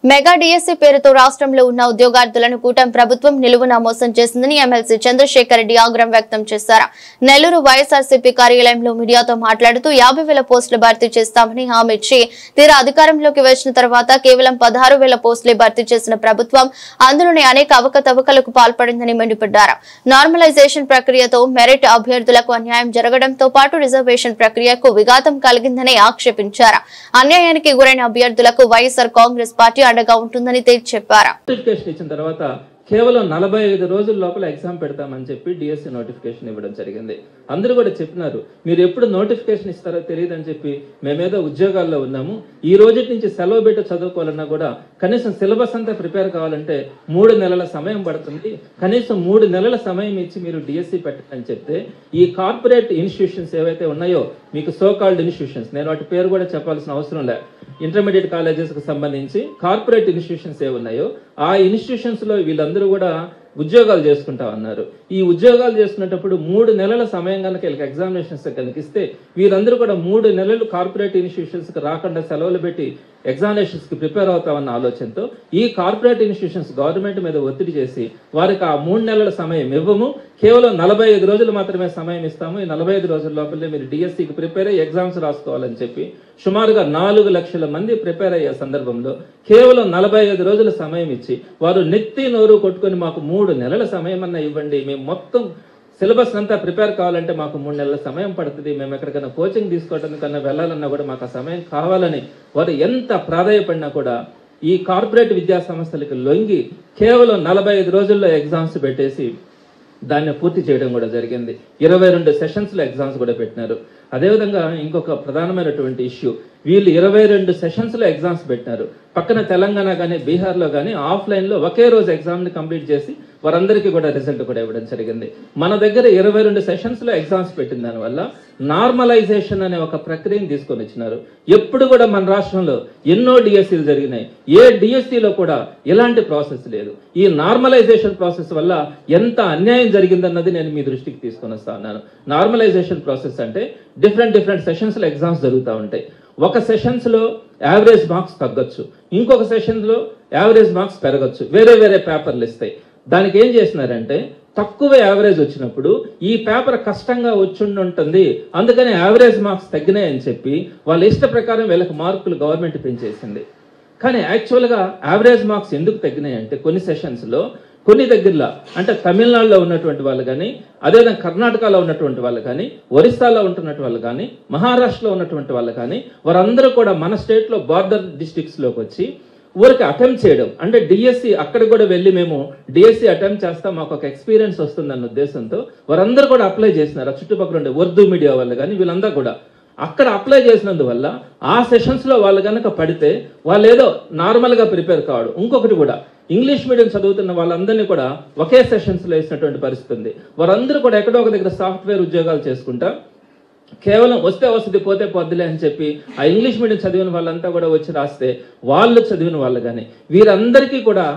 Mega DSC పేరుతో రాష్ట్రంలో ఉన్న ఉద్యోగార్థులను కూటమి ప్రభుత్వం నిలువునా మోసం చేసిందని ఎమ్మెల్సీ చంద్రశేఖర్ రెడ్డి ఆగ్రహం వ్యక్తం చేశారు. నెల్లూరు వైఎస్ఆర్సీపీ కార్యాలయంలో మీడియాతో మాట్లాడుతూ 50,000 పోస్టులు భర్తీ చేస్తామని హామీ ఇచ్చి తీరా అధికారంలోకి వచ్చిన తర్వాత కేవలం 16,000 పోస్టులే భర్తీ చేసిన ప్రభుత్వం అందులోనే అనేక అవకతవకలకు పాల్పడిందని మండిపడ్డారు. నార్మలైజేషన్ ప్రక్రియతో మెరిట్ అభ్యర్థులకు అన్యాయం జరగడంతో పాటు రిజర్వేషన్ ప్రక్రియకు విఘాతం కలిగిందని ఆక్షేపించారు. అన్యాయానికి గురైన అభ్యర్థులకు వైఎస్ఆర్ కాంగ్రెస్ పార్టీ అండగా ఉంటుందని చెప్పారు. నోటిఫికేషన్ ఇచ్చిన తర్వాత కేవలం 45 రోజుల లోపల ఎగ్జామ్ పెడతామని చెప్పి డిఎస్సి నోటిఫికేషన్ ఇవ్వడం జరిగింది. అందరూ కూడా చెప్పినారు, మీరు ఎప్పుడు నోటిఫికేషన్ ఇస్తారో తెలియదని చెప్పి మేమేదో ఉద్యోగాల్లో ఉన్నాము, ఈ రోజు నుంచి సెలవు పెట్టి చదువుకోవాలన్నా కూడా కనీసం సిలబస్ అంతా ప్రిపేర్ కావాలంటే 3 నెలల సమయం పడుతుంది, కనీసం 3 నెలల సమయం ఇచ్చి మీరు డిఎస్సి పెట్టని చెప్తే ఈ కార్పొరేట్ ఇన్స్టిట్యూషన్స్ ఏవైతే ఉన్నాయో, మీకు సోకాల్డ్ ఇన్స్టిట్యూషన్స్, నేను వాటి పేరు కూడా చెప్పాల్సిన అవసరం లేదు, ఇంటర్మీడియట్ కాలేజెస్ కు సంబంధించి కార్పొరేట్ ఇన్స్టిట్యూషన్స్ ఏ ఉన్నాయో ఆ ఇన్స్టిట్యూషన్స్ లో వీళ్ళందరూ కూడా ఉద్యోగాలు చేసుకుంటా ఉన్నారు. ఈ ఉద్యోగాలు చేసుకునేటప్పుడు 3 నెలల సమయం కనుక వీళ్ళకి ఎగ్జామినేషన్స్ కనిపిస్తే వీరందరూ కూడా 3 నెలలు కార్పొరేట్ ఇన్స్టిట్యూషన్స్ కి రాకుండా సెలవులు పెట్టి ఎగ్జామినేషన్స్ కి ప్రిపేర్ అవుతామన్న ఆలోచనతో ఈ కార్పొరేట్ ఇన్స్టిట్యూషన్స్ గవర్నమెంట్ మీద ఒత్తిడి చేసి వారికి ఆ 3 నెలల సమయం ఇవ్వము, కేవలం 45 రోజులు మాత్రమే సమయం ఇస్తాము, ఈ 45 రోజుల లోపలే మీరు డిఎస్సికి ప్రిపేర్ అయ్యి ఎగ్జామ్స్ రాసుకోవాలని చెప్పి సుమారుగా 4 లక్షల మంది ప్రిపేర్ అయ్యే సందర్భంలో కేవలం 45 రోజుల సమయం ఇచ్చి వారు నెత్తి నోరు కొట్టుకొని మాకు 3 నెలల సమయం అన్నా ఇవ్వండి, మేము మొత్తం సిలబస్ అంతా ప్రిపేర్ కావాలంటే మాకు 3 నెలల సమయం పడుతుంది, మేము ఎక్కడికైనా కోచింగ్ తీసుకోవడానికన్నా వెళ్ళాలన్నా కూడా మాకు ఆ సమయం కావాలని వారు ఎంత ప్రాధాయపడినా కూడా ఈ కార్పొరేట్ విద్యా సంస్థలకు లొంగి కేవలం 45 రోజుల్లో ఎగ్జామ్స్ పెట్టేసి దాన్ని పూర్తి చేయడం కూడా జరిగింది. 22 సెషన్స్ లో ఎగ్జామ్స్ కూడా పెట్టినారు. అదేవిధంగా ఇంకొక ప్రధానమైనటువంటి ఇష్యూ, వీళ్ళు 22 సెషన్స్ లో ఎగ్జామ్స్ పెట్టినారు. పక్కన తెలంగాణ కానీ బీహార్లో కానీ ఆఫ్లైన్ లో ఒకే రోజు ఎగ్జామ్ ని కంప్లీట్ చేసి వారందరికీ కూడా రిజల్ట్ కూడా ఇవ్వడం జరిగింది. మన దగ్గర 22 సెషన్స్ లో ఎగ్జామ్స్ పెట్టిన దానివల్ల నార్మలైజేషన్ అనే ఒక ప్రక్రియను తీసుకొని వచ్చినారు. ఎప్పుడు కూడా మన రాష్ట్రంలో ఎన్నో డిఎస్సీలు జరిగినాయి, ఏ డిఎస్సీలో కూడా ఇలాంటి ప్రాసెస్ లేదు. ఈ నార్మలైజేషన్ ప్రాసెస్ వల్ల ఎంత అన్యాయం జరిగిందన్నది నేను మీ దృష్టికి తీసుకొని వస్తా ఉన్నాను. నార్మలైజేషన్ ప్రాసెస్ అంటే డిఫరెంట్ సెషన్స్ లో ఎగ్జామ్స్ జరుగుతూ ఉంటాయి. ఒక సెషన్స్ లో యావరేజ్ మార్క్స్ తగ్గొచ్చు, ఇంకొక సెషన్స్ లో యావరేజ్ మార్క్స్ పెరగచ్చు, వేరే పేపర్లు ఇస్తాయి. దానికి ఏం చేసినారంటే తక్కువ యావరేజ్ వచ్చినప్పుడు ఈ పేపర్ కష్టంగా వచ్చుంటుంది, అందుకని యావరేజ్ మార్క్స్ తగ్గినాయని చెప్పి వాళ్ళ ఇష్ట ప్రకారం వీళ్ళకి మార్కులు గవర్నమెంట్ పెంచేసింది. కానీ యాక్చువల్గా యావరేజ్ మార్క్స్ ఎందుకు తగ్గినాయి అంటే కొన్ని సెషన్స్ లో కొన్ని దగ్గరలో అంటే తమిళనాడులో ఉన్నటువంటి వాళ్ళు కానీ, అదేవిధంగా కర్ణాటకలో ఉన్నటువంటి వాళ్ళు కానీ, ఒరిస్సాలో ఉంటున్నటువంటి వాళ్ళు కానీ, మహారాష్ట్రలో ఉన్నటువంటి వాళ్ళు కానీ, వారందరూ కూడా మన స్టేట్ లో బార్డర్ డిస్ట్రిక్ట్స్ లోకి వచ్చి ఊరికి అటెంప్ట్ చేయడం, అంటే డిఎస్సి అక్కడ కూడా వెళ్ళి మేము డిఎస్సి అటెంప్ట్ చేస్తాం, మాకు ఒక ఎక్స్పీరియన్స్ వస్తుందన్న ఉద్దేశంతో వారందరూ కూడా అప్లై చేసినారు. చుట్టుపక్కల ఉండే ఉర్దూ మీడియా వాళ్ళు కానీ వీళ్ళందరూ కూడా అక్కడ అప్లై చేసినందువల్ల ఆ సెషన్స్ లో వాళ్ళు కనుక పడితే వాళ్ళు ఏదో నార్మల్ గా ప్రిపేర్ కావడం. ఇంకొకటి కూడా ఇంగ్లీష్ మీడియం చదువుతున్న వాళ్ళందరినీ కూడా ఒకే సెషన్స్ లో వేసినటువంటి పరిస్థితి ఉంది. వారందరూ కూడా ఎక్కడో ఒక దగ్గర సాఫ్ట్వేర్ ఉద్యోగాలు చేసుకుంటా కేవలం వస్తే వస్తుంది పోతే పొద్దులే అని చెప్పి ఆ ఇంగ్లీష్ మీడియం చదివిన వాళ్ళంతా కూడా వచ్చి రాస్తే వాళ్ళు చదివిన వాళ్ళు కానీ వీరందరికీ కూడా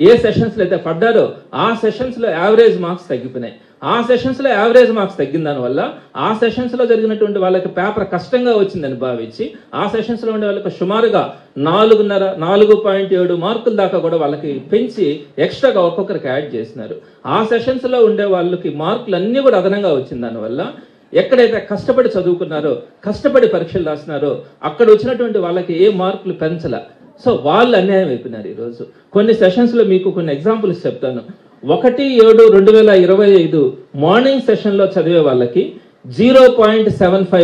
ఏ సెషన్స్ లో అయితే పడ్డారో ఆ సెషన్స్ లో యావరేజ్ మార్క్స్ తగ్గిపోయినాయి. ఆ సెషన్స్ లో యావరేజ్ మార్క్స్ తగ్గిన దానివల్ల ఆ సెషన్స్ లో జరిగినటువంటి వాళ్ళకి పేపర్ కష్టంగా వచ్చిందని భావించి ఆ సెషన్స్ లో ఉండే వాళ్ళకి సుమారుగా 4.7 మార్కుల దాకా కూడా వాళ్ళకి పెంచి ఎక్స్ట్రాగా ఒక్కొక్కరికి యాడ్ చేసినారు. ఆ సెషన్స్ లో ఉండే వాళ్ళకి మార్కులు అన్ని కూడా అదనంగా వచ్చిన దానివల్ల ఎక్కడైతే కష్టపడి చదువుకున్నారో, కష్టపడి పరీక్షలు రాసినారో అక్కడ వచ్చినటువంటి వాళ్ళకి ఏ మార్కులు పెంచల. సో వాళ్ళు అన్యాయం అయిపోయినారు. ఈరోజు కొన్ని సెషన్స్ లో మీకు కొన్ని ఎగ్జాంపుల్స్ చెప్తాను. 1/7/2025 మార్నింగ్ సెషన్ లో చదివే వాళ్ళకి 0.75